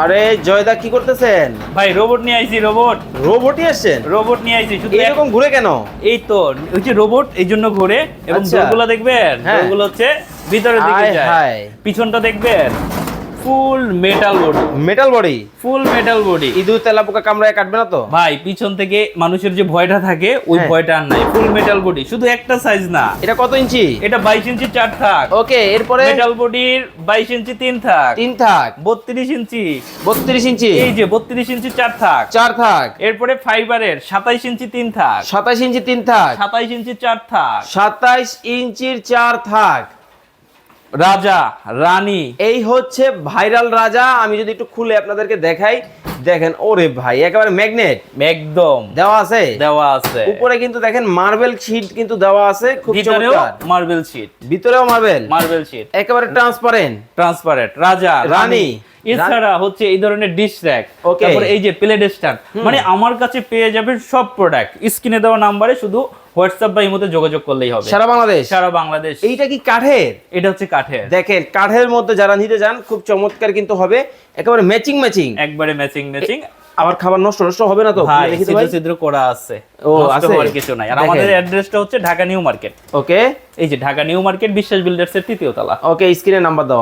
আরে জয়দা কি করতেছেন? ভাই রোবট নিয়ে আইছি, রোবট রোবটই আসছেন? রোবট নিয়ে আইছি শুধু এরকম ঘুরে কেন? এই তো ওই যে রোবট এই জন্য ঘুরে, এবং আচ্ছা। ডোরগুলো দেখবেন, হ্যাঁ। ডোরগুলো হচ্ছে ভিতরের দিকে হায় যায়, হায়। পিছনটা দেখবেন ফুল মেটাল বডি, মেটাল বডি। ফুল মেটাল বডি। ইঁদুর তেলা পোকা কামড়ায় কাটবে না তো? ভাই পিছন থেকে মানুষের যে ভয়টা থাকে ওই হ্যাঁ। ভয়টা আর নাই, ফুল মেটাল বডি। শুধু একটা সাইজ না, এটা কত ইঞ্চি? এটা 22 ইঞ্চি 4 থাক। ওকে, এরপরে মেটাল বডির 22 ইঞ্চি 3 থাক, 3 থাক, 32 ইঞ্চি, 32 ইঞ্চি, এই যে 32 ইঞ্চি 4 থাক। 4 থাক, এরপরে ফাইবারের 27 ইঞ্চি 3 থাক, 27 ইঞ্চি 3 থাক, 27 ইঞ্চি 4 থাক। 27 ইঞ্চির 4 থাক। রাজা রানী, এই হচ্ছে ভাইরাল রাজা। আমি যদি একটু খুলে আপনাদেরকে দেখাই, দেখেন ওরে ভাই একেবারে ম্যাগনেট একদম দেওয়া আছে। দেওয়া আছে। উপরে কিন্তু দেখেন মার্বেল শীট কিন্তু দেওয়া আছে, খুব ভিতরেও চমৎকার। মার্বেল শীট, ভিতরেও মার্বেল, মার্বেল শীট, একেবারে ট্রান্সপারেন্ট। ট্রান্সপারেন্ট। রাজা রানী। এছাড়া হচ্ছে এই ধরনের ডিশ র‍্যাক, Okay. তারপর এই যে প্লেট স্ট্যান্ড, মানে আমার কাছে পেয়ে যাবেন সব প্রোডাক্ট। স্ক্রিনে দেওয়া নাম্বারে শুধু হোয়াটসঅ্যাপ বা ইমোতে যোগাযোগ করলেই হবে। সারা বাংলাদেশ। সারা বাংলাদেশ। এইটা কি কাঠের? এটা হচ্ছে কাঠের। দেখেন কাঠের মধ্যে যারা নিতে যান খুব চমৎকার কিন্তু হবে, একেবারে ম্যাচিং ম্যাচিং। একবারে ম্যাচিং ম্যাচিং। আবার খাবার নষ্ট নষ্ট হবে না তো? ভাই দেখি তো ছিদ্র ভাই। ছিদ্র করা আছে, ও, নষ্ট আছে? হওয়ার কিছু নাই। আর দেখেন। আমাদের অ্যাড্রেসটা হচ্ছে ঢাকা নিউ মার্কেট। ওকে এই যে ঢাকা নিউ মার্কেট বিশ্বাস বিল্ডার্স এর 3য় তলা। ওকে, স্ক্রিনে নাম্বার দেওয়া